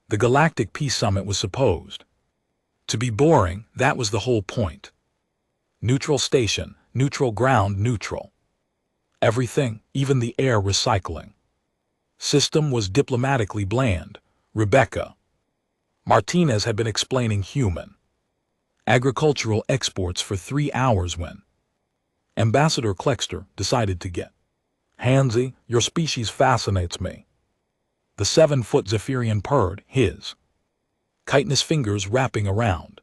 The Galactic Peace Summit was supposed to be boring. That was the whole point. Neutral station, neutral ground, neutral. Everything, even the air recycling system, was diplomatically bland. Rebecca Martinez had been explaining human agricultural exports for 3 hours when Ambassador Klexter decided to get handsy. Your species fascinates me. The 7-foot Zephyrian purred, his chitinous fingers wrapping around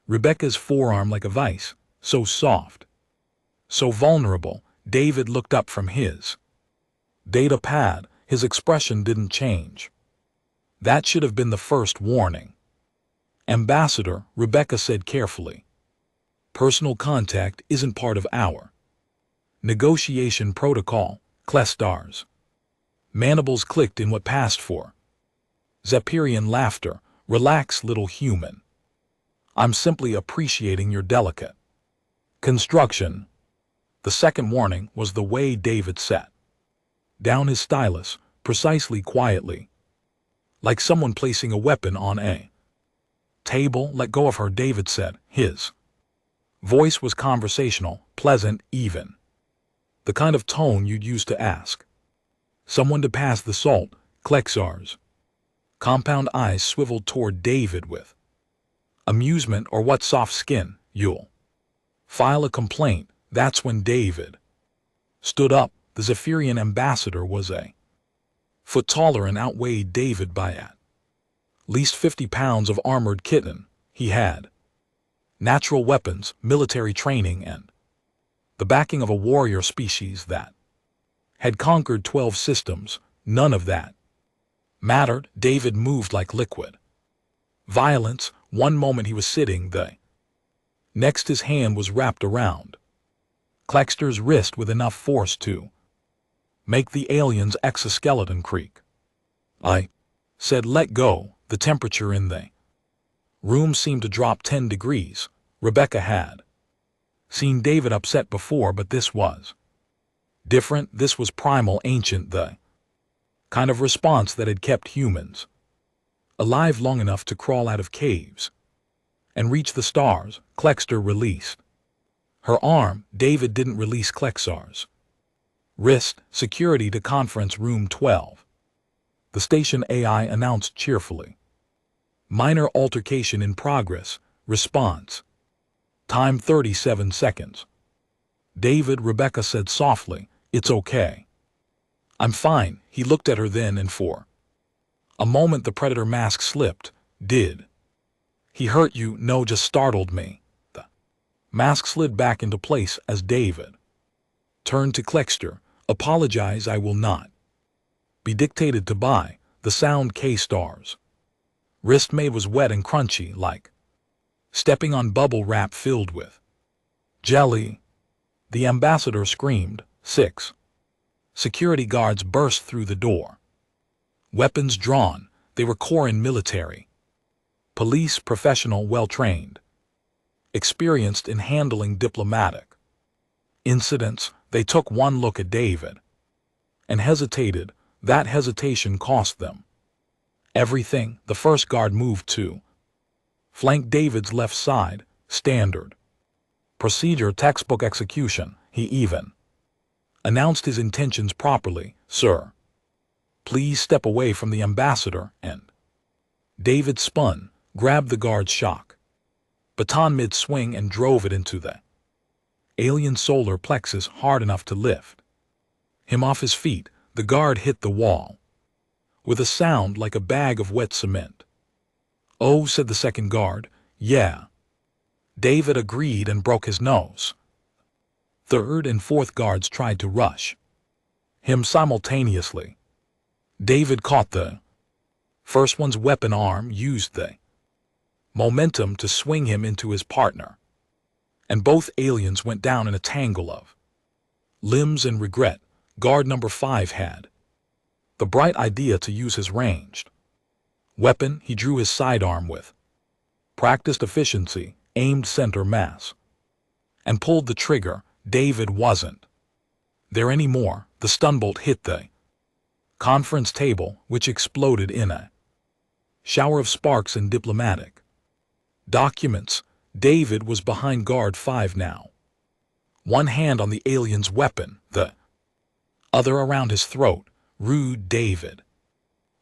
Rebecca's forearm like a vice, so soft, so vulnerable. David looked up from his data pad. His expression didn't change. That should have been the first warning. Ambassador, Rebecca said carefully, personal contact isn't part of our negotiation protocol. Klestar's mandibles clicked in what passed for Zephyrian laughter. Relax, little human. I'm simply appreciating your delicate construction. The second warning was the way David set down his stylus, precisely, quietly, like someone placing a weapon on a table. Let go of her, David said. His voice was conversational, pleasant, even the kind of tone you'd use to ask someone to pass the salt. Klexar's compound eyes swiveled toward David with amusement. Or what, soft skin? You'll file a complaint. That's when David stood up. The Zephyrian ambassador was a foot taller and outweighed David by at least 50 pounds of armored kitten. He had natural weapons, military training, and the backing of a warrior species that had conquered 12 systems. None of that mattered. David moved like liquid violence. One moment he was sitting, the next his hand was wrapped around Klexter's wrist with enough force to make the alien's exoskeleton creak. I said, let go. The temperature in the room seemed to drop 10 degrees. Rebecca had seen David upset before, but this was different. This was primal, ancient, the kind of response that had kept humans alive long enough to crawl out of caves and reach the stars. Klexter released her arm. David didn't release Klexar's wrist. Security to conference room 12. The station AI announced cheerfully. Minor altercation in progress. Response time 37 seconds. David, Rebecca said softly, it's okay. I'm fine. He looked at her then, and for a moment the predator mask slipped. Did he hurt you? No, just startled me. The mask slid back into place as David turned to Klexter. Apologize, I will not be dictated to by the sound. K-Star's wrist made was wet and crunchy, like stepping on bubble wrap filled with jelly. The ambassador screamed. 6 security guards burst through the door, weapons drawn. They were Koran military police, professional, well-trained, experienced in handling diplomatic incidents. They took one look at David and hesitated. That hesitation cost them everything. The first guard moved to flank David's left side. Standard procedure, textbook execution. He even announced his intentions properly. Sir, please step away from the ambassador. And David spun, grabbed the guard's shock baton mid-swing and drove it into the alien solar plexus hard enough to lift him off his feet. The guard hit the wall with a sound like a bag of wet cement. Oh, said the second guard. Yeah. David agreed and broke his nose. Third and fourth guards tried to rush him simultaneously. David caught the first one's weapon arm, used the momentum to swing him into his partner, and both aliens went down in a tangle of limbs and regret. Guard number 5 had the bright idea to use his ranged weapon. He drew his sidearm with practiced efficiency, aimed center mass, and pulled the trigger. David wasn't there anymore. The stun bolt hit the conference table, which exploded in a Shower of sparks and diplomatic. Documents. David was behind guard 5 now. One hand on the alien's weapon, the other around his throat. Rude David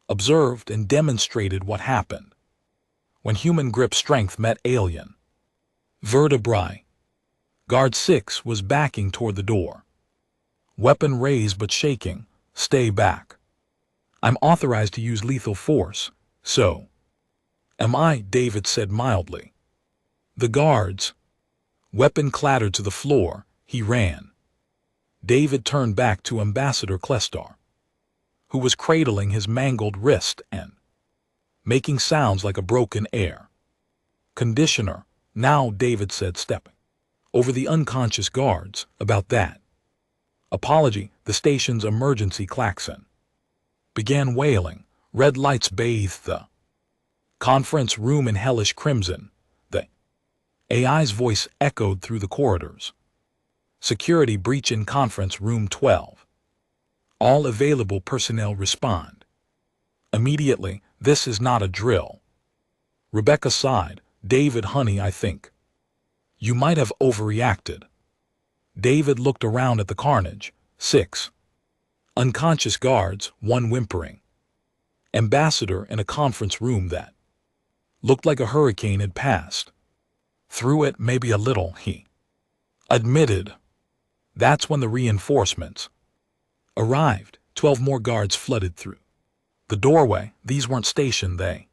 observed and demonstrated what happened when human grip strength met alien vertebrae. Guard 6 was backing toward the door. Weapon raised but shaking. Stay back. I'm authorized to use lethal force, so am I, David said mildly. The guards. Weapon clattered to the floor. He ran. David turned back to Ambassador Klestar, who was cradling his mangled wrist and making sounds like a broken air. Conditioner, now, David said, stepping over the unconscious guards. About that. Apology, the station's emergency klaxon began wailing. Red lights bathed the conference room in hellish crimson. The AI's voice echoed through the corridors. Security breach in conference room 12. All available personnel respond immediately. This is not a drill. Rebecca sighed. David, honey, I think you might have overreacted. David looked around at the carnage. 6 unconscious guards, 1 whimpering. Ambassador in a conference room that looked like a hurricane had passed through it. Maybe a little, he admitted. That's when the reinforcements arrived. 12 more guards flooded through the doorway. These weren't stationed, they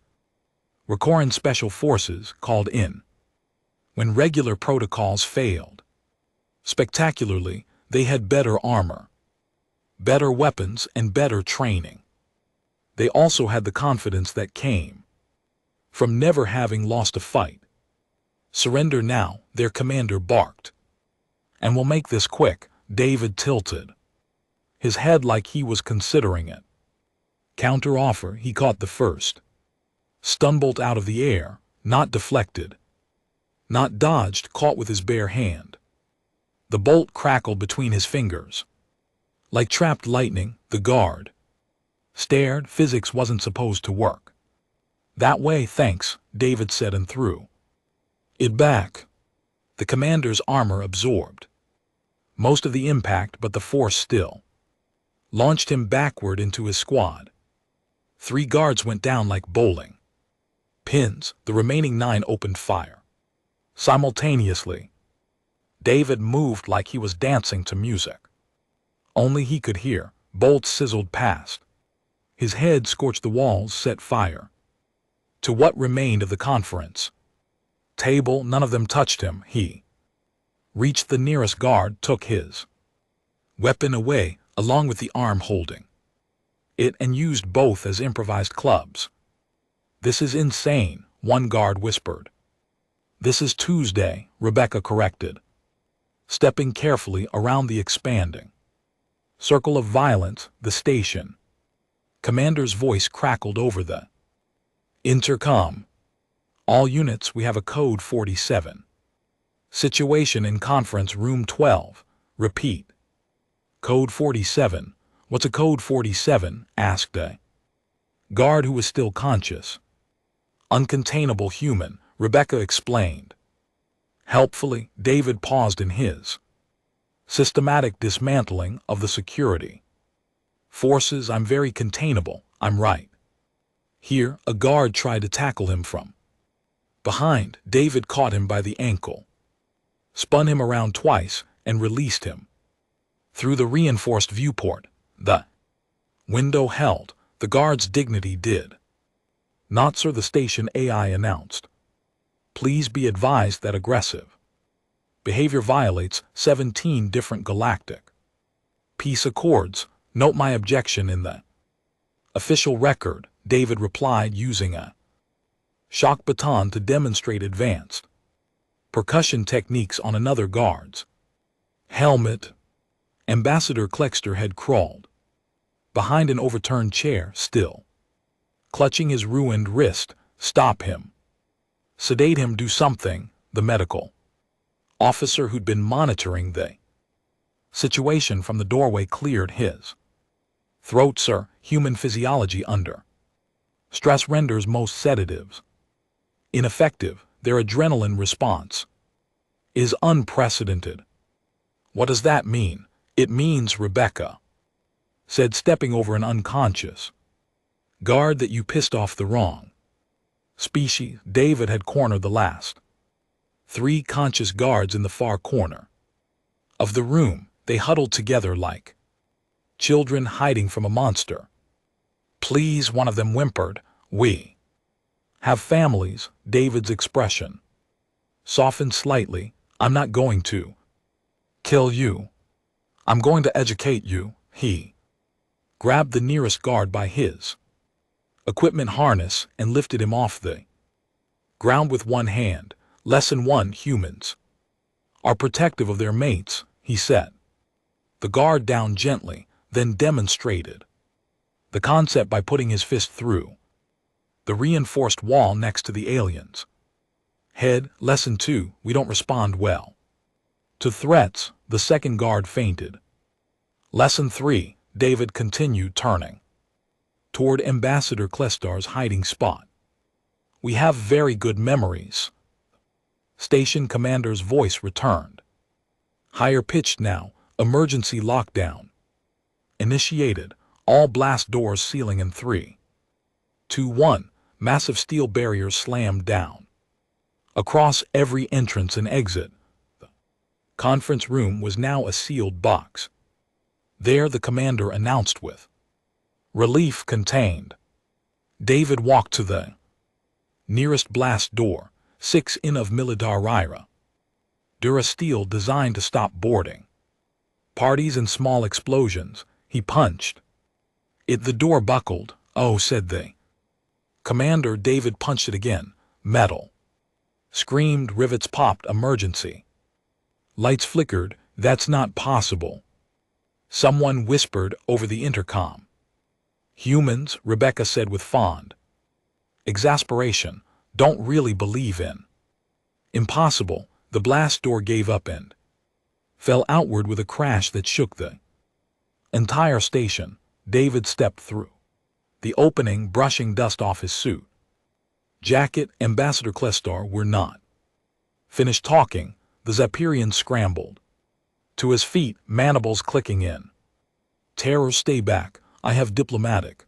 were Corran Special Forces called in when regular protocols failed. Spectacularly, they had better armor, better weapons, and better training. They also had the confidence that came from never having lost a fight. Surrender now, their commander barked. And we'll make this quick. David tilted his head like he was considering it. Counter-offer. He caught the first stun bolt out of the air, not deflected, not dodged, caught with his bare hand. The bolt crackled between his fingers like trapped lightning. The guard stared. Physics wasn't supposed to work that way. Thanks, David said and threw it back. The commander's armor absorbed most of the impact, but the force still launched him backward into his squad. 3 guards went down like bowling pins. The remaining 9 opened fire simultaneously. David moved like he was dancing to music. Only he could hear. Bolts sizzled past. His head scorched the walls, set fire to what remained of the conference table. None of them touched him. He reached the nearest guard, took his weapon away, along with the arm holding it, and used both as improvised clubs. This is insane, one guard whispered. This is Tuesday, Rebecca corrected, stepping carefully around the expanding circle of violence. The station commander's voice crackled over the intercom. All units, we have a code 47. Situation in conference room 12. Repeat. Code 47. What's a code 47? Asked a guard who was still conscious. Uncontainable human, Rebecca explained. Helpfully, David paused in his systematic dismantling of the security forces. I'm very containable, I'm right. Here, a guard tried to tackle him from behind. David caught him by the ankle, spun him around twice, and released him through the reinforced viewport. The window held. The guard's dignity did not, sir, the station AI announced. Please be advised that aggressive behavior violates 17 different galactic peace accords. Note my objection in the official record, David replied using a shock baton to demonstrate advanced percussion techniques on another guard's helmet. Ambassador Klexter had crawled behind an overturned chair, still clutching his ruined wrist. Stop him. Sedate him, do something. The medical officer who'd been monitoring the situation from the doorway cleared his throat. Sir, human physiology under Stress renders most sedatives ineffective. Their adrenaline response is unprecedented. What does that mean? It means, Rebecca said, stepping over an unconscious guard, that you pissed off the wrong species. David had cornered the last 3 conscious guards in the far corner of the room. They huddled together like children hiding from a monster. Please, one of them whimpered. We have families. David's expression softened slightly. I'm not going to kill you. I'm going to educate you. He grabbed the nearest guard by his equipment harness and lifted him off the ground with one hand. Lesson 1: humans are protective of their mates, he set the guard down gently, then demonstrated the concept by putting his fist through the reinforced wall next to the alien's head. Lesson 2: we don't respond well to threats. The second guard fainted. Lesson 3: David continued, turning toward Ambassador Klestar's hiding spot. We have very good memories. Station commander's voice returned, higher pitched now. Emergency lockdown initiated. All blast doors sealing in 3, 2, 1. Massive steel barriers slammed down across every entrance and exit. The conference room was now a sealed box. There, the commander announced with relief contained. David walked to the nearest blast door, 6 in of Militaryra Durasteel, designed to stop boarding parties and small explosions. He punched it. The door buckled. Oh, said the commander. David punched it again. Metal screamed. Rivets popped. Emergency lights flickered. That's not possible, someone whispered over the intercom. Humans, Rebecca said with fond exasperation, don't really believe in impossible. The blast door gave up and fell outward with a crash that shook the entire station. David stepped through the opening, brushing dust off his suit jacket. Ambassador Klestar were not finished talking. The Zapirian scrambled to his feet, mandibles clicking in terror. Stay back. I have diplomatic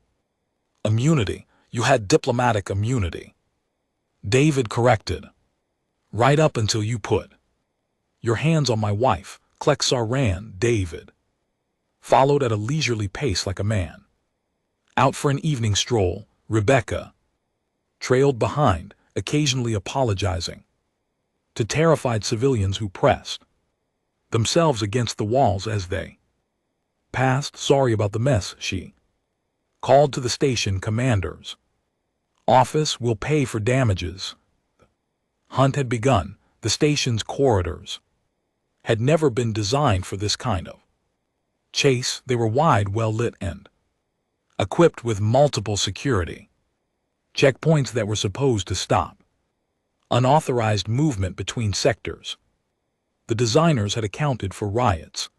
immunity. You had diplomatic immunity, David corrected. Right up until you put your hands on my wife. Klestar ran. David followed at a leisurely pace like a man out for an evening stroll. Rebecca trailed behind, occasionally apologizing to terrified civilians who pressed themselves against the walls as they passed. Sorry about the mess, she called to the station commander's office. Will pay for damages. Hunt had begun. The station's corridors had never been designed for this kind of chase. They were wide, well-lit, and equipped with multiple security checkpoints that were supposed to stop unauthorized movement between sectors. The designers had accounted for riots,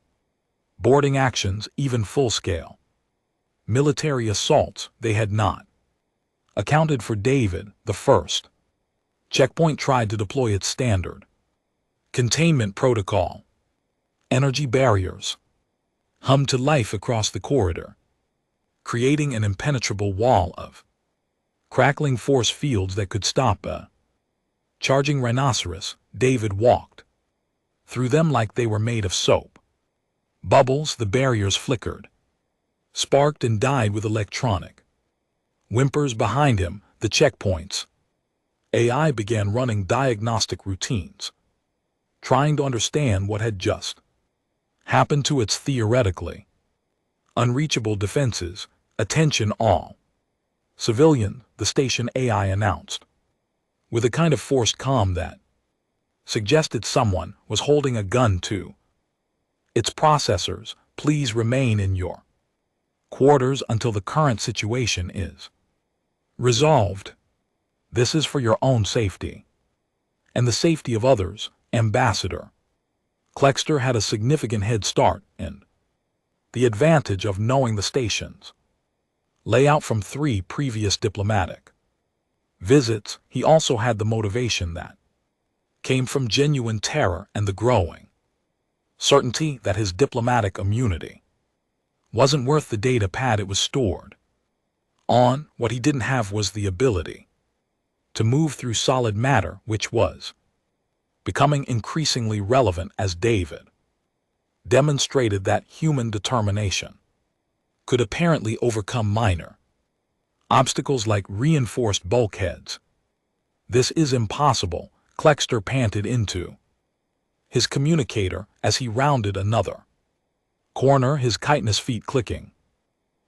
boarding actions, even full-scale military assaults. They had not accounted for David. The first checkpoint tried to deploy its standard containment protocol. Energy barriers hummed to life across the corridor, creating an impenetrable wall of crackling force fields that could stop a charging rhinoceros. David walked through them like they were made of soap bubbles. The barriers flickered, sparked, and died with electronic whimpers behind him. The checkpoints AI began running diagnostic routines, trying to understand what had just happened to its theoretically unreachable defenses. Attention all civilian, the station AI announced, with a kind of forced calm that suggested someone was holding a gun to its processors. Please remain in your quarters until the current situation is resolved. This is for your own safety and the safety of others. Ambassador Klestar had a significant head start and the advantage of knowing the station's layout from 3 previous diplomatic visits. He also had the motivation that came from genuine terror and the growing certainty that his diplomatic immunity wasn't worth the data pad it was stored on. What he didn't have was the ability to move through solid matter, which was becoming increasingly relevant as David demonstrated that human determination could apparently overcome minor obstacles like reinforced bulkheads. "This is impossible," Kleckster panted into his communicator as he rounded another corner, his chitinous feet clicking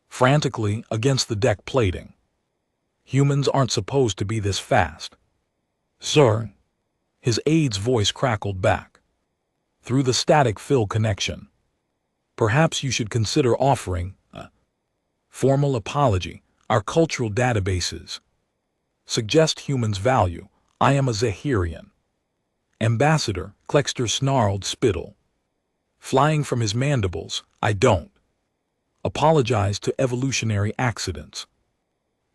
frantically against the deck plating. "Humans aren't supposed to be this fast, sir." His aide's voice crackled back through the static-filled connection. "Perhaps you should consider offering a formal apology. Our cultural databases suggest humans value. I am a Zahirian ambassador," Kleckster snarled, spittle flying from his mandibles. "I don't apologize to evolutionary accidents."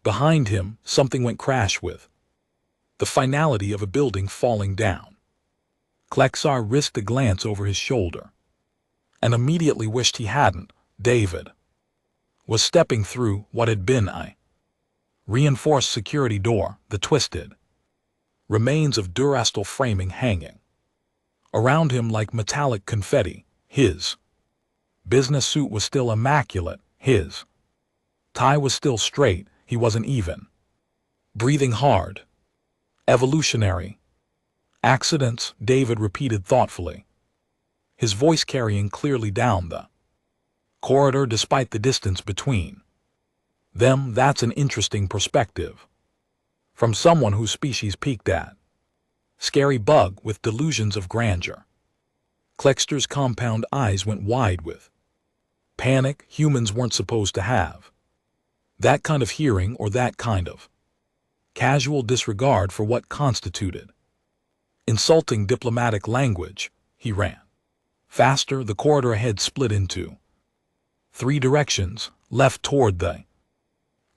Behind him, something went crash with the finality of a building falling down. Kleckster risked a glance over his shoulder and immediately wished he hadn't. David was stepping through what had been a reinforced security door, the twisted remains of Durasteel framing hanging around him like metallic confetti. His business suit was still immaculate, his tie was still straight, he wasn't even breathing hard. "Evolutionary accidents," David repeated thoughtfully, his voice carrying clearly down the corridor despite the distance between them. "That's an interesting perspective from someone whose species peaked at scary bug with delusions of grandeur." Kleckster's compound eyes went wide with panic. Humans weren't supposed to have that kind of hearing or that kind of casual disregard for what constituted insulting diplomatic language. He ran faster. The corridor ahead split into 3 directions: left toward the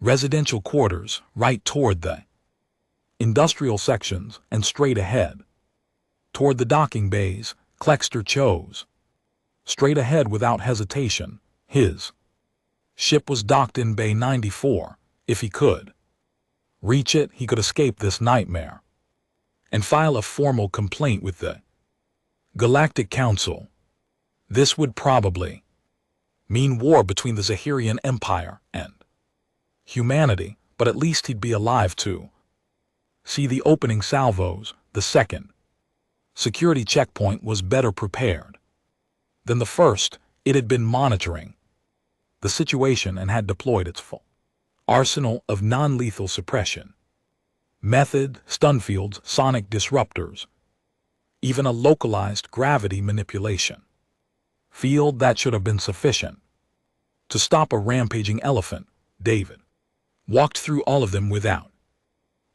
residential quarters, right toward the industrial sections, and straight ahead toward the docking bays. Kleckster chose straight ahead without hesitation. His ship was docked in Bay 94. If he could reach it, he could escape this nightmare and file a formal complaint with the Galactic Council. This would probably mean war between the Zahirian Empire and humanity, but at least he'd be alive to see the opening salvos. The second security checkpoint was better prepared than the first. It had been monitoring the situation and had deployed its full arsenal of non-lethal suppression method, stun fields, sonic disruptors, even a localized gravity manipulation field that should have been sufficient to stop a rampaging elephant. David walked through all of them without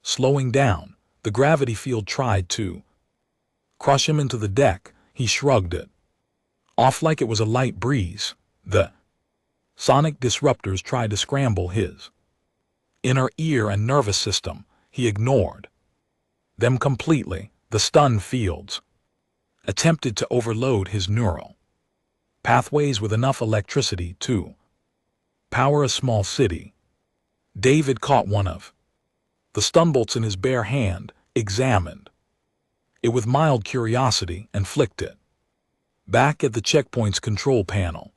slowing down. The gravity field tried to crush him into the deck. He shrugged it off like it was a light breeze. The sonic disruptors tried to scramble his inner ear and nervous system. He ignored them completely. The stun fields attempted to overload his neural pathways with enough electricity to power a small city. David caught one of the stun bolts in his bare hand, examined it with mild curiosity, and flicked it back at the checkpoint's control panel.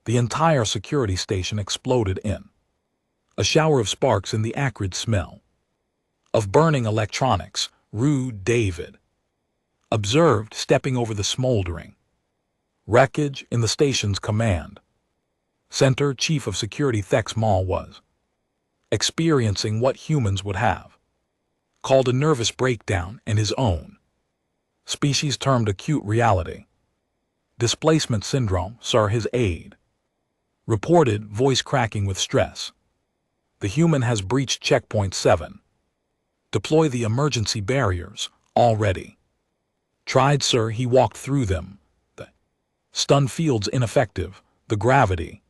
The entire security station exploded in a shower of sparks and the acrid smell of burning electronics. Rude, David observed, stepping over the smoldering wreckage. In the station's command center, Chief of Security Thex Maul was experiencing what humans would have called a nervous breakdown, and his own species termed acute reality displacement syndrome. "Sir," his aide reported, voice cracking with stress, "the human has breached checkpoint 7. Deploy the emergency barriers." "Already tried, sir." He walked through them. The stun field's ineffective. The gravity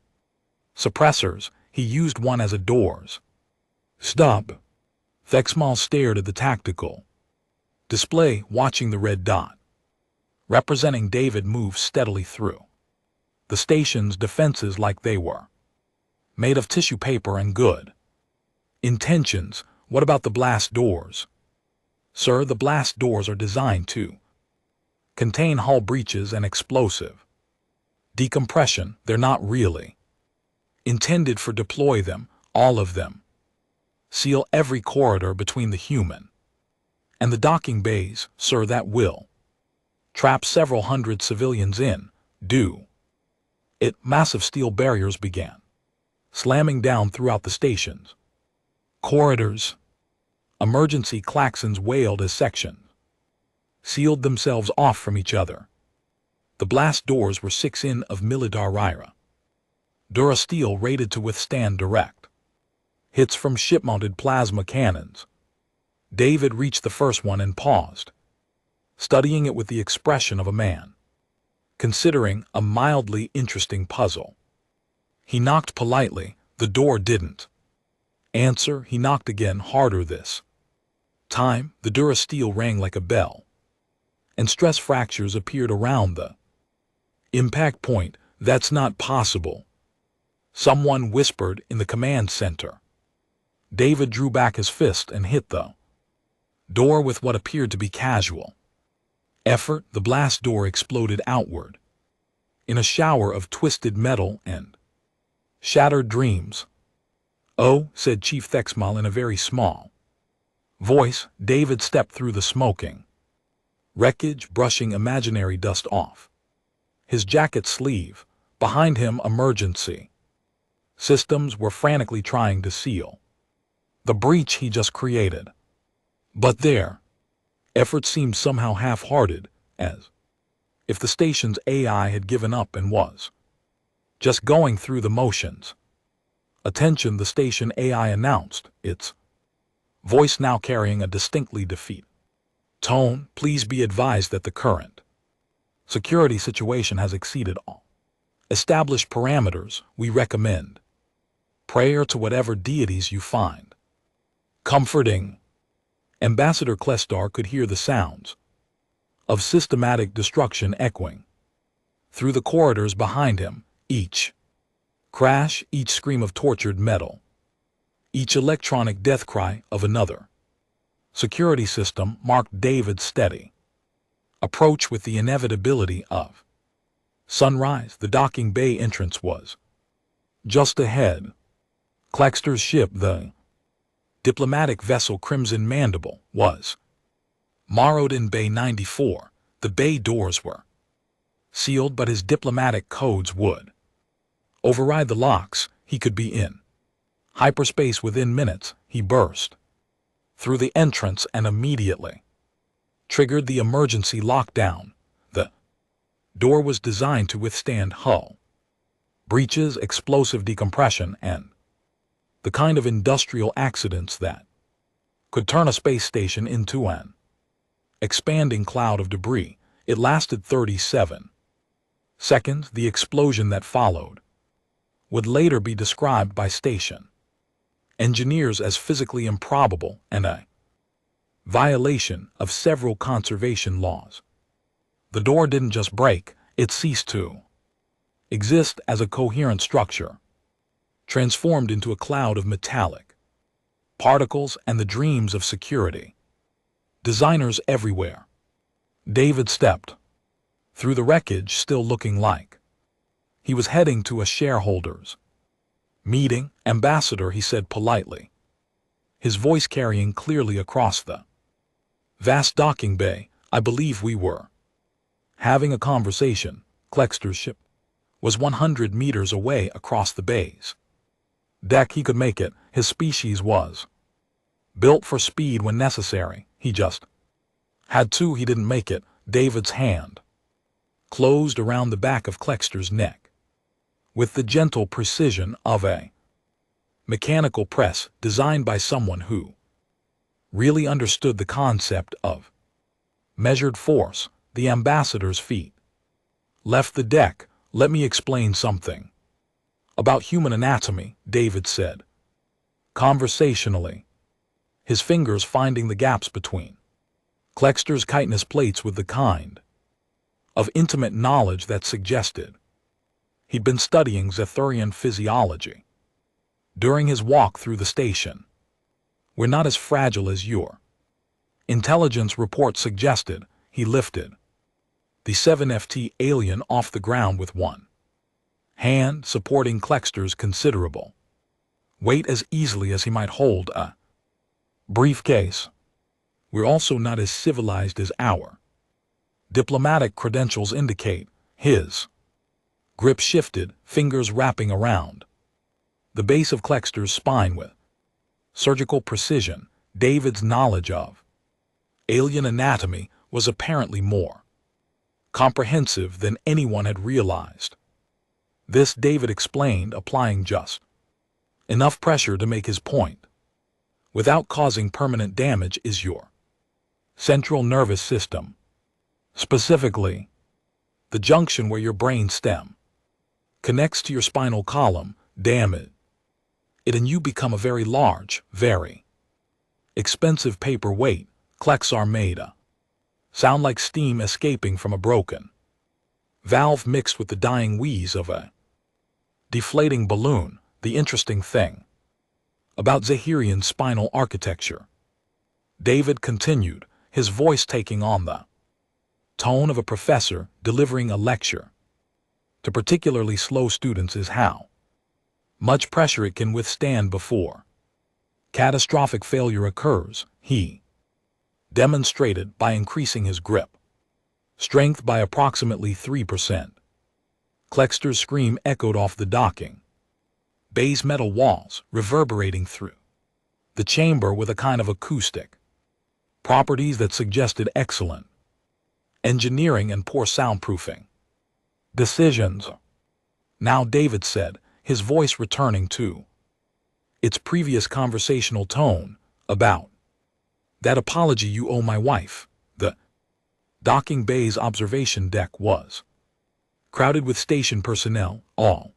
suppressors. He used one as a doors. Stop. Thexmal stared at the tactical display, watching the red dot, representing David, move steadily through the station's defenses like they were made of tissue paper and good intentions. What about the blast doors? Sir, the blast doors are designed to contain hull breaches and explosive decompression. They're not really intended for deploy them, all of them. Seal every corridor between the human and the docking bays, sir. That will trap several hundred civilians in. Do it. Massive steel barriers began slamming down throughout the station's corridors. Emergency klaxons wailed as sections sealed themselves off from each other. The blast doors were 6 in of Military Durasteel, rated to withstand direct hits from ship-mounted plasma cannons. David reached the first one and paused, studying it with the expression of a man considering a mildly interesting puzzle. He knocked politely. The door didn't answer. He knocked again, harder this time. The Durasteel rang like a bell, and stress fractures appeared around the impact point. That's not possible, someone whispered in the command center. David drew back his fist and hit the door with what appeared to be casual effort. The blast door exploded outward in a shower of twisted metal and shattered dreams. Oh, said Chief Thexmal in a very small voice. David stepped through the smoking wreckage, brushing imaginary dust off his jacket sleeve. Behind him, emergency systems were frantically trying to seal the breach he just created. But their efforts seemed somehow half-hearted, as if the station's AI had given up and was just going through the motions. Attention, the station AI announced, its voice now carrying a distinctly defeat tone. Please be advised that the current security situation has exceeded all established parameters. We recommend prayer to whatever deities you find comforting. Ambassador Klestar could hear the sounds of systematic destruction echoing through the corridors behind him. Each crash, each scream of tortured metal, each electronic death cry of another security system marked David's steady approach with the inevitability of sunrise. The docking bay entrance was just ahead. Klexter's ship, the diplomatic vessel Crimson Mandible, was moored in Bay 94. The bay doors were sealed, but his diplomatic codes would override the locks. He could be in hyperspace within minutes. He burst through the entrance and immediately triggered the emergency lockdown. The door was designed to withstand hull breaches, explosive decompression, and the kind of industrial accidents that could turn a space station into an expanding cloud of debris. It lasted 37 seconds. The explosion that followed would later be described by station engineers as physically improbable and a violation of several conservation laws. The door didn't just break, it ceased to exist as a coherent structure, transformed into a cloud of metallic particles and the dreams of security designers everywhere. David stepped through the wreckage, still looking like he was heading to a shareholders' meeting. Ambassador, he said politely, his voice carrying clearly across the vast docking bay. I believe we were having a conversation. Klexter's ship was 100 meters away across the bay's deck. He could make it. His species was built for speed when necessary. He just had to. He didn't make it. David's hand closed around the back of Klexter's neck with the gentle precision of a mechanical press designed by someone who really understood the concept of measured force. The ambassador's feet left the deck. Let me explain something. About human anatomy, David said, conversationally, his fingers finding the gaps between Kleckster's chitinous plates with the kind of intimate knowledge that suggested he'd been studying Zethurian physiology. During his walk through the station, "We're not as fragile as your intelligence report suggested," he lifted the 7FT alien off the ground with one hand supporting Kleckster's considerable weight as easily as he might hold a briefcase. "We're also not as civilized as our diplomatic credentials indicate." His grip shifted, fingers wrapping around the base of Kleckster's spine with surgical precision. David's knowledge of alien anatomy was apparently more comprehensive than anyone had realized. This, David explained, applying just enough pressure to make his point without causing permanent damage, is your central nervous system, specifically the junction where your brain stem connects to your spinal column. Damage it and you become a very large, very expensive paperweight. Kleckster made a sound like steam escaping from a broken valve mixed with the dying wheeze of a deflating balloon. The interesting thing about Zethurian spinal architecture, David continued, his voice taking on the tone of a professor delivering a lecture to particularly slow students, is how much pressure it can withstand before catastrophic failure occurs. He demonstrated by increasing his grip strength by approximately 3%. Kleckster's scream echoed off the docking bay's metal walls, reverberating through the chamber with a kind of acoustic properties that suggested excellent engineering and poor soundproofing decisions. "Now," David said, his voice returning to its previous conversational tone, "about that apology you owe my wife." The docking bay's observation deck was crowded with station personnel, all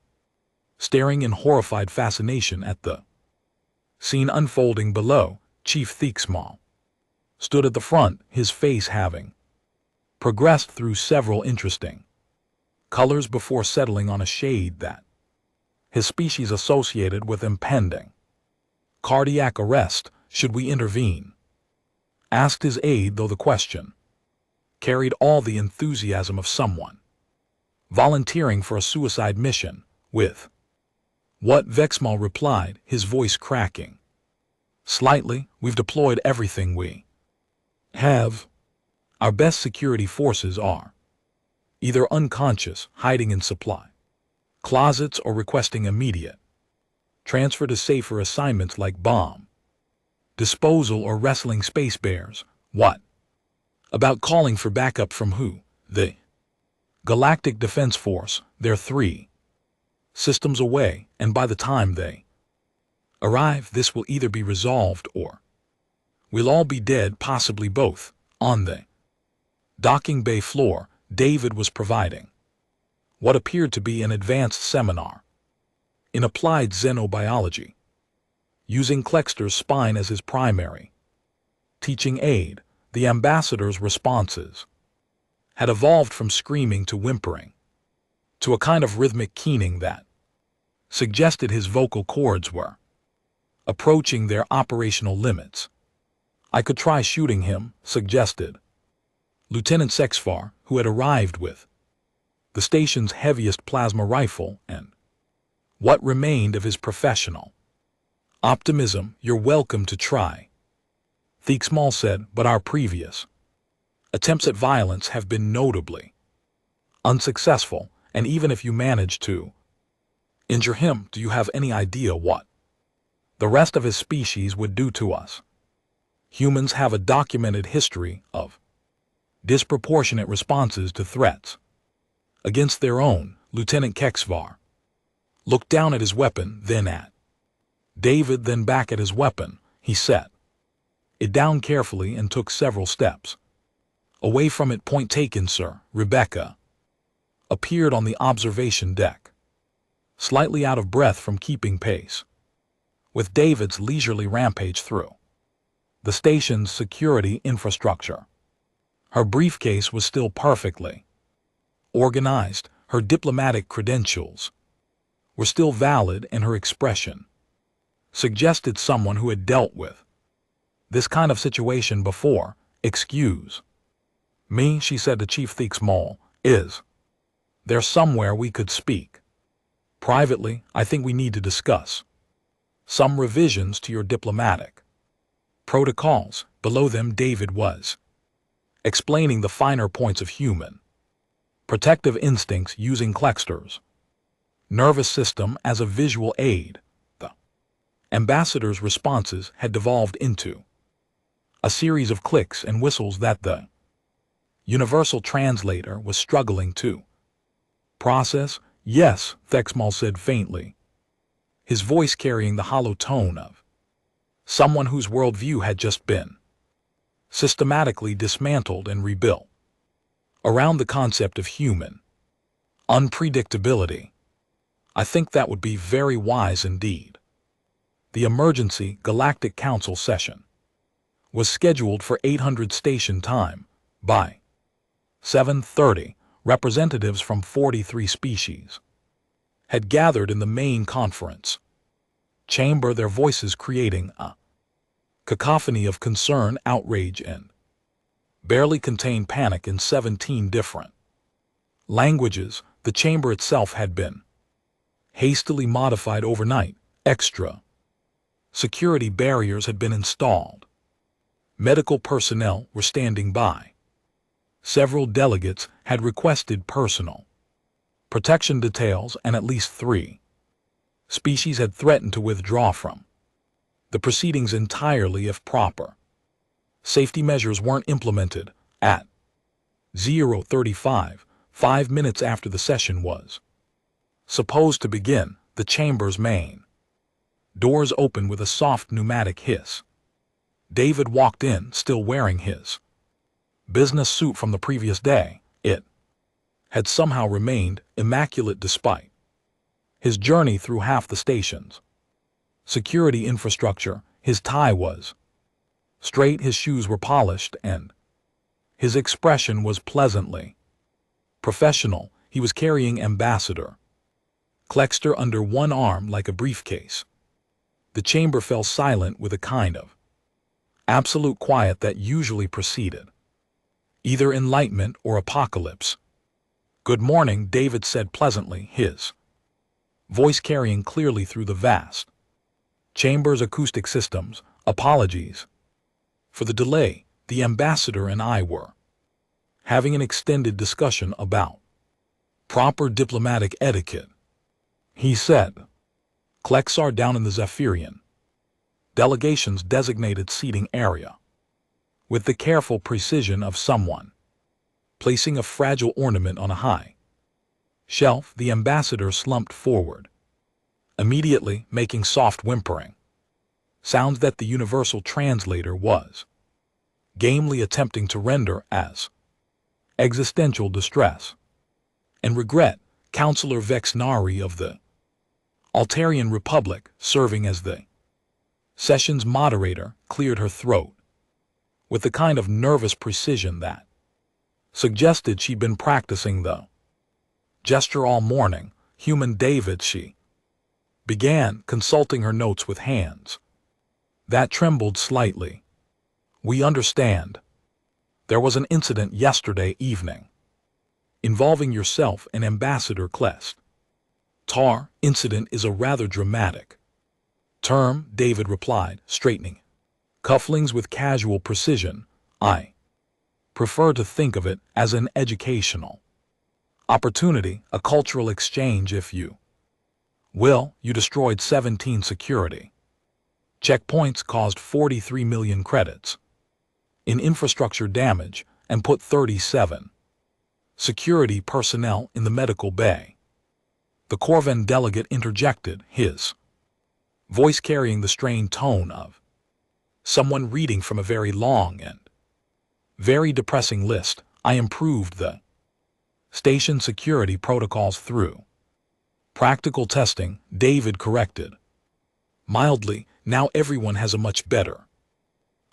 staring in horrified fascination at the scene unfolding below. Chief Theaksmall stood at the front, his face having progressed through several interesting colors before settling on a shade that his species associated with impending cardiac arrest. "Should we intervene?" asked his aide, though the question carried all the enthusiasm of someone volunteering for a suicide mission. "With what?" Vexmal replied, his voice cracking slightly. "We've deployed everything we have. Our best security forces are either unconscious, hiding in supply closets, or requesting immediate transfer to safer assignments like bomb disposal or wrestling space bears." "What about calling for backup from who?" "The Galactic Defense Force. They're 3 systems away, and by the time they arrive, this will either be resolved or we'll all be dead, possibly both." On the docking bay floor, David was providing what appeared to be an advanced seminar in applied xenobiology, using Kleckster's spine as his primary teaching aid. The ambassador's responses had evolved from screaming to whimpering to a kind of rhythmic keening that suggested his vocal cords were approaching their operational limits. "I could try shooting him," suggested Lieutenant Sexfar, who had arrived with the station's heaviest plasma rifle and what remained of his professional optimism. "You're welcome to try," Theaksmall said, "but our previous attempts at violence have been notably unsuccessful, and even if you manage to injure him, do you have any idea what the rest of his species would do to us? Humans have a documented history of disproportionate responses to threats against their own." Lieutenant Kexvar looked down at his weapon, then at David, then back at his weapon. He set it down carefully and took several steps away from it. "Point taken, sir." Rebecca appeared on the observation deck, slightly out of breath from keeping pace with David's leisurely rampage through the station's security infrastructure. Her briefcase was still perfectly organized, her diplomatic credentials were still valid, and her expression suggested someone who had dealt with this kind of situation before. "Excuse me," she said to Chief Theaksmole, "is there somewhere we could speak privately? I think we need to discuss some revisions to your diplomatic protocols." Below them, David was explaining the finer points of human protective instincts using Klexter's nervous system as a visual aid. The ambassador's responses had devolved into a series of clicks and whistles that the universal translator was struggling to process. "Yes," Theaksmole said faintly, his voice carrying the hollow tone of someone whose worldview had just been systematically dismantled and rebuilt around the concept of human unpredictability. "I think that would be very wise indeed." The emergency Galactic Council session was scheduled for 800 station time. By 7:30, representatives from 43 species had gathered in the main conference chamber, their voices creating a cacophony of concern, outrage, and barely contained panic in 17 different languages. The chamber itself had been hastily modified overnight. Extra security barriers had been installed. Medical personnel were standing by. Several delegates had requested personal protection details, and at least 3 species had threatened to withdraw from the proceedings entirely if proper safety measures weren't implemented. At 0:35, 5 minutes after the session was supposed to begin, the chamber's main doors opened with a soft pneumatic hiss. David walked in, still wearing his business suit from the previous day. It had somehow remained immaculate despite his journey through half the station's security infrastructure. His tie was straight, his shoes were polished, and his expression was pleasantly professional. He was carrying Ambassador Klexter under one arm like a briefcase. The chamber fell silent with a kind of absolute quiet that usually preceded either enlightenment or apocalypse. "Good morning," David said pleasantly, his voice carrying clearly through the vast chamber's acoustic systems. "Apologies for the delay. The ambassador and I were having an extended discussion about proper diplomatic etiquette," he said. "Klexar down in the Zephyrian delegation's designated seating area." With the careful precision of someone placing a fragile ornament on a high shelf, the ambassador slumped forward, immediately making soft whimpering sounds that the universal translator was gamely attempting to render as existential distress and regret. Councillor Vexnari of the Altarian Republic, serving as the session's moderator, cleared her throat with the kind of nervous precision that suggested she'd been practicing the gesture all morning. "Human David," she began, consulting her notes with hands that trembled slightly. "We understand there was an incident yesterday evening involving yourself and Ambassador Klest. Tar incident is a rather dramatic term," David replied, straightening cufflinks with casual precision. "I prefer to think of it as an educational opportunity, a cultural exchange, if you will." "You destroyed 17 security checkpoints, caused 43 million credits in infrastructure damage, and put 37 security personnel in the medical bay." The Corvan delegate interjected, his voice carrying the strained tone of someone reading from a very long and very depressing list. "I improved the station security protocols through Practical testing, David corrected. Mildly, now everyone has a much better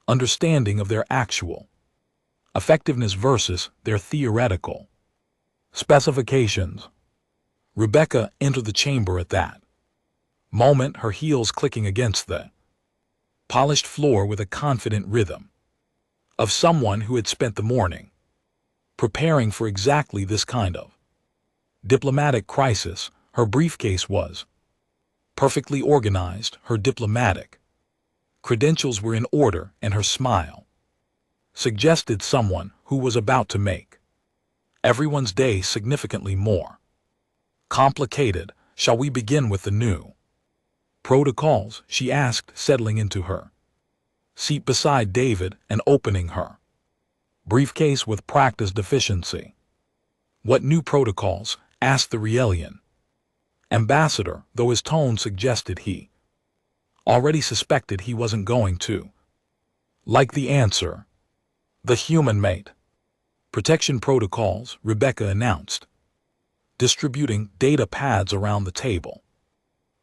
understanding of their actual effectiveness versus their theoretical specifications. Rebecca entered the chamber at that moment, her heels clicking against the polished floor with a confident rhythm of someone who had spent the morning preparing for exactly this kind of diplomatic crisis. Her briefcase was perfectly organized, her diplomatic credentials were in order, and her smile suggested someone who was about to make everyone's day significantly more complicated. Shall we begin with the new protocols? She asked, settling into her seat beside David and opening her briefcase with practiced efficiency. What new protocols? Asked the Rielian ambassador, though his tone suggested he already suspected he wasn't going to like the answer. The human mate protection protocols, Rebecca announced, distributing data pads around the table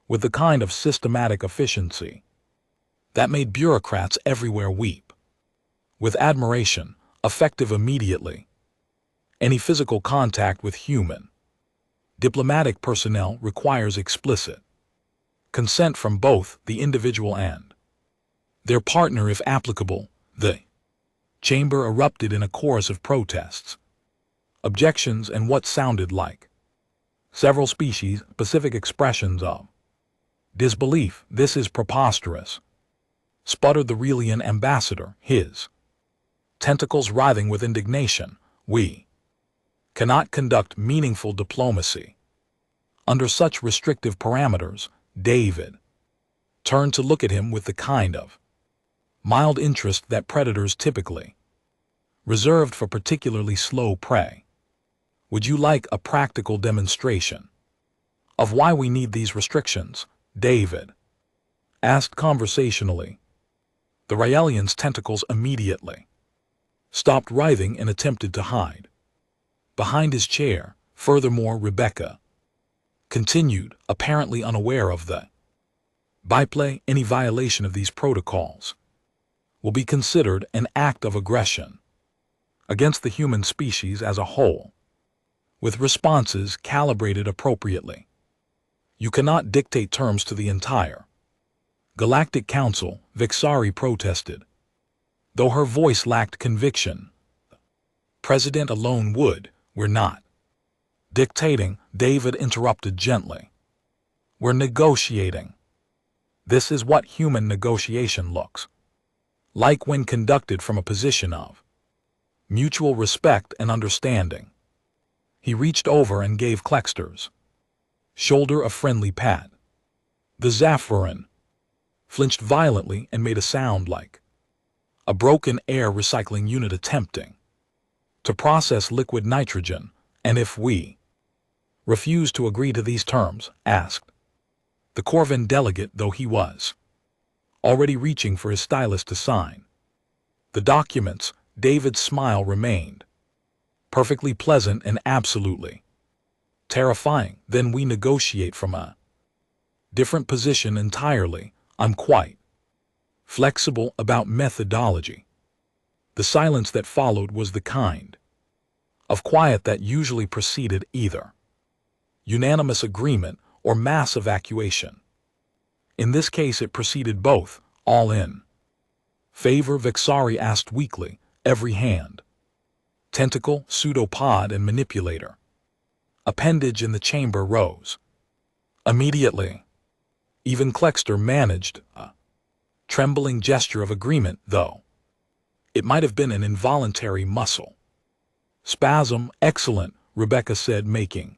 with the kind of systematic efficiency that made bureaucrats everywhere weep with admiration. Effective immediately. Any physical contact with human diplomatic personnel requires explicit consent from both the individual and their partner if applicable. The chamber erupted in a chorus of protests, objections, and what sounded like several species-specific expressions of disbelief. This is preposterous, sputtered the Rielian ambassador, his tentacles writhing with indignation. We cannot conduct meaningful diplomacy under such restrictive parameters. David turned to look at him with the kind of mild interest that predators typically reserved for particularly slow prey. Would you like a practical demonstration of why we need these restrictions? David asked conversationally. The Rielian's tentacles immediately stopped writhing and attempted to hide behind his chair. Furthermore, Rebecca continued, apparently unaware of the byplay. Any violation of these protocols will be considered an act of aggression against the human species as a whole, with responses calibrated appropriately. You cannot dictate terms to the entire Galactic Council, Vixari protested, though her voice lacked conviction. President alone would. We're not dictating, David interrupted gently. We're negotiating. This is what human negotiation looks like when conducted from a position of mutual respect and understanding. He reached over and gave Klexter's shoulder a friendly pat. The Zaffirin flinched violently and made a sound like a broken air recycling unit attempting to process liquid nitrogen. And if we refuse to agree to these terms? Asked the Corvin delegate, though he was already reaching for his stylus to sign the documents. David's smile remained perfectly pleasant and absolutely terrifying. Then we negotiate from a different position entirely. I'm quite flexible about methodology. The silence that followed was the kind of quiet that usually preceded either unanimous agreement or mass evacuation. In this case it preceded both. All in favor? Vixari asked weakly, every hand, tentacle, pseudopod, and manipulator appendage in the chamber rose immediately. Even Klexter managed a trembling gesture of agreement, though it might have been an involuntary muscle spasm. Excellent, Rebecca said, making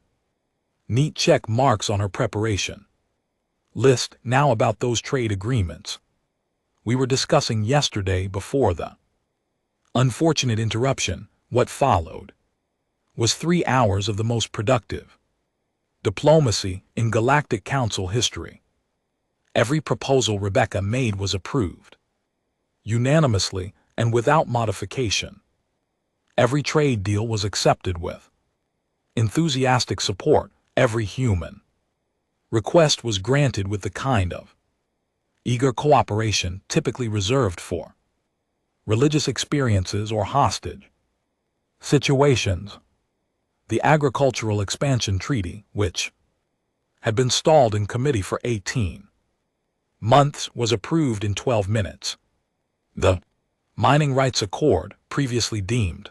neat check marks on her preparation list. Now about those trade agreements we were discussing yesterday before the unfortunate interruption. What followed was 3 hours of the most productive diplomacy in Galactic Council history. Every proposal Rebecca made was approved unanimously and without modification. Every trade deal was accepted with enthusiastic support. Every human request was granted with the kind of eager cooperation typically reserved for religious experiences or hostage situations. The Agricultural Expansion Treaty, which had been stalled in committee for 18 months, was approved in 12 minutes. The Mining Rights Accord, previously deemed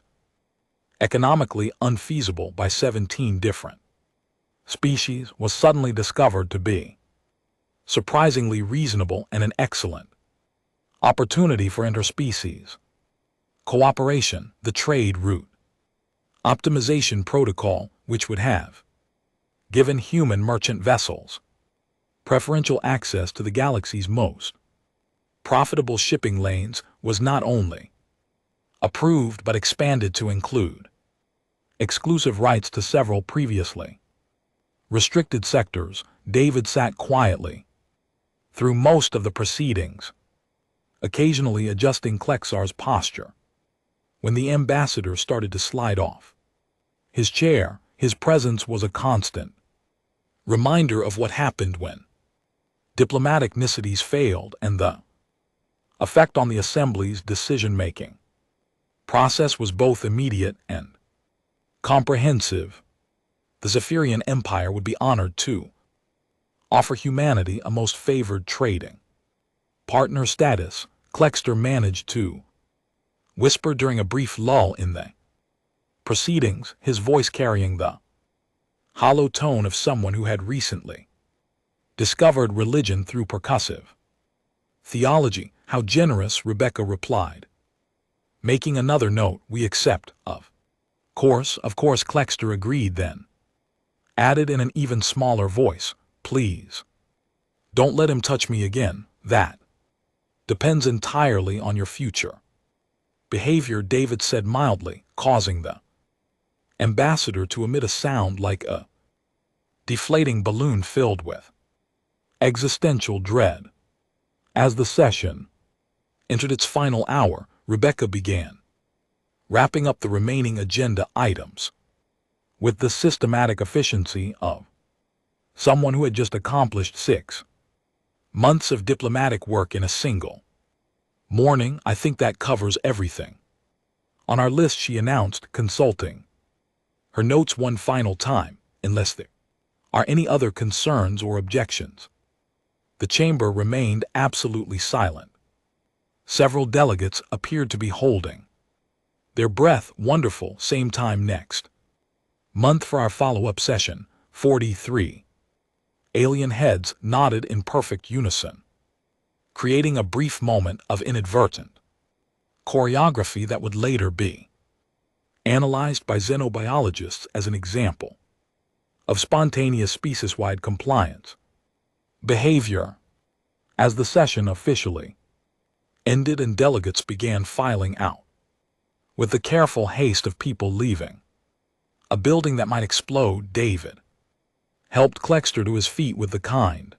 economically unfeasible by 17 different species, was suddenly discovered to be surprisingly reasonable and an excellent opportunity for interspecies cooperation. The trade route optimization protocol, which would have given human merchant vessels preferential access to the galaxy's most profitable shipping lanes, was not only approved but expanded to include exclusive rights to several previously restricted sectors. David sat quietly through most of the proceedings, occasionally adjusting Klexar's posture. When the ambassador started to slide off his chair, his presence was a constant reminder of what happened when diplomatic niceties failed and the effect on the Assembly's decision-making process was both immediate and comprehensive. The Zephyrian Empire would be honored to offer humanity a most favored trading partner status, Klexter managed to whisper during a brief lull in the proceedings, his voice carrying the hollow tone of someone who had recently discovered religion through percussive theology. How generous, Rebecca replied. Making another note, we accept, of course, Klexter agreed, then added in an even smaller voice, please don't let him touch me again. That depends entirely on your future behavior, David said mildly, causing the ambassador to emit a sound like a deflating balloon filled with existential dread. As the session entered its final hour, Rebecca began wrapping up the remaining agenda items with the systematic efficiency of someone who had just accomplished 6 months of diplomatic work in a single morning. I think that covers everything on our list, she announced, consulting her notes one final time. Unless there are any other concerns or objections. The chamber remained absolutely silent. Several delegates appeared to be holding their breath. Wonderful. Same time next month for our follow-up session. 43 alien heads nodded in perfect unison, creating a brief moment of inadvertent choreography that would later be analyzed by xenobiologists as an example of spontaneous species-wide compliance behavior. As the session officially ended and delegates began filing out, with the careful haste of people leaving a building that might explode, David helped Klexter to his feet with the kind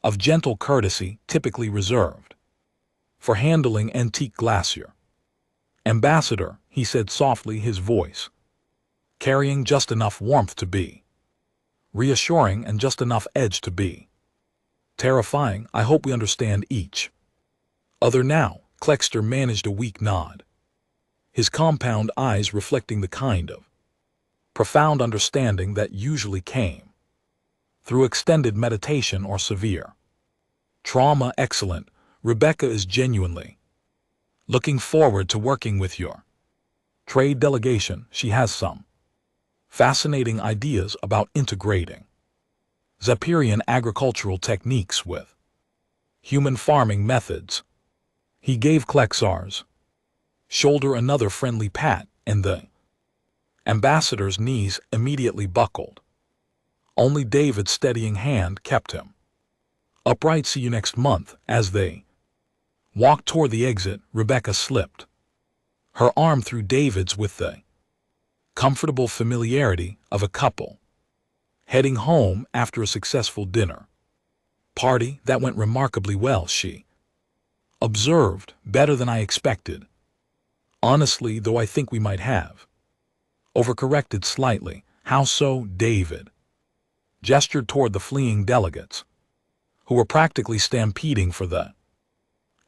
of gentle courtesy typically reserved for handling antique glacier. Ambassador, he said softly, his voice carrying just enough warmth to be reassuring and just enough edge to be terrifying. I hope we understand each other now. Klexter managed a weak nod, his compound eyes reflecting the kind of profound understanding that usually came through extended meditation or severe trauma. Excellent. Rebecca is genuinely looking forward to working with your trade delegation. She has some fascinating ideas about integrating Zephyrian agricultural techniques with human farming methods. He gave Klexar's shoulder another friendly pat, and the ambassador's knees immediately buckled. Only David's steadying hand kept him upright. See you next month. As they walked toward the exit, Rebecca slipped her arm through David's with the comfortable familiarity of a couple heading home after a successful dinner party that went remarkably well, she observed. Better than I expected, honestly, though I think we might have overcorrected slightly. How so? David gestured toward the fleeing delegates, who were practically stampeding for the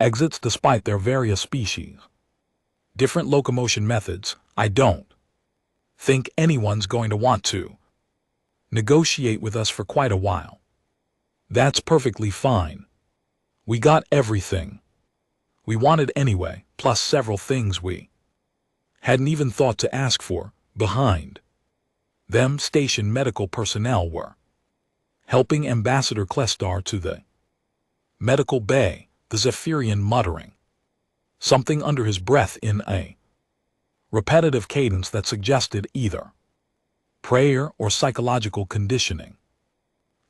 exits despite their various species. Different locomotion methods. I don't think anyone's going to want to negotiate with us for quite a while. That's perfectly fine. We got everything we wanted anyway, plus several things we hadn't even thought to ask for. Behind them, station medical personnel were helping Ambassador Klestar to the medical bay, the Zephyrian muttering something under his breath in a repetitive cadence that suggested either prayer or psychological conditioning.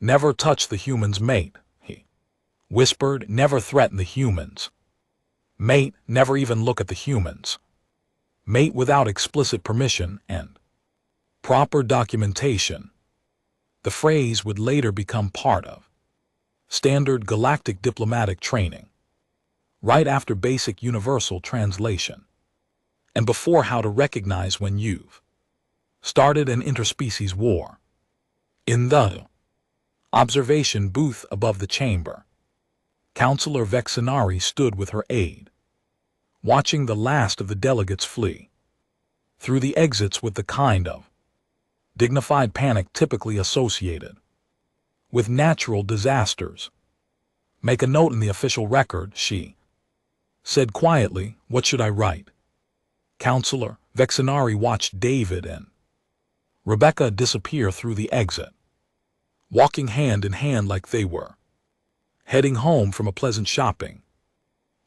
Never touch the humans, mate, he whispered. Never threaten the humans, mate. Never even look at the humans, mate, without explicit permission and proper documentation. The phrase would later become part of standard galactic diplomatic training, right after basic universal translation, and before how to recognize when you've started an interspecies war. In the observation booth above the chamber, Counselor Vexenari stood with her aide, watching the last of the delegates flee through the exits with the kind of dignified panic typically associated with natural disasters. Make a note in the official record, she said quietly. What should I write? Counselor Vexenari watched David and Rebecca disappear through the exit, walking hand in hand like they were heading home from a pleasant shopping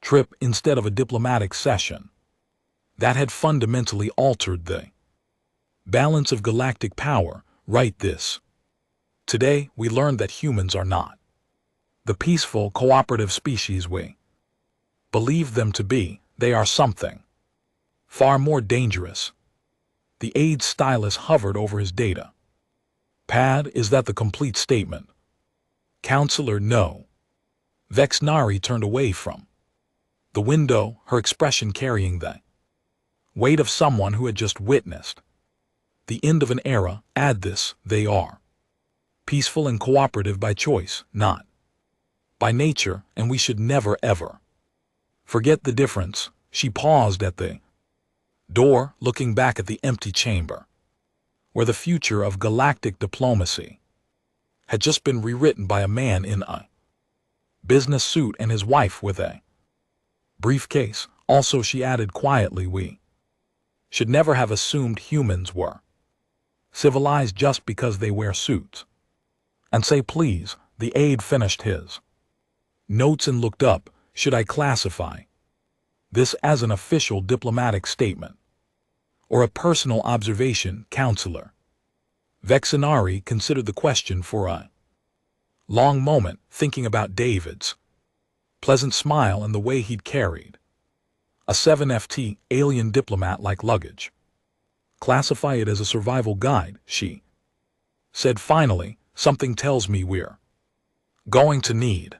trip instead of a diplomatic session that had fundamentally altered the balance of galactic power. Write this. Today we learned that humans are not the peaceful, cooperative species we believe them to be. They are something far more dangerous. The aide's stylus hovered over his data pad. Is that the complete statement? Counselor, no. Vexenari turned away from the window, her expression carrying the weight of someone who had just witnessed the end of an era. Add this: they are peaceful and cooperative by choice, not by nature, and we should never ever forget the difference. She paused at the door, looking back at the empty chamber, where the future of galactic diplomacy had just been rewritten by a man in a business suit and his wife with a briefcase. Also, she added quietly, we should never have assumed humans were civilized just because they wear suits. And say please. The aide finished his notes and looked up. Should I classify this as an official diplomatic statement or a personal observation, Counselor? Vexenari considered the question for a long moment, thinking about David's pleasant smile and the way he'd carried a 7FT alien diplomat-like luggage. Classify it as a survival guide, she said finally. Something tells me we're going to need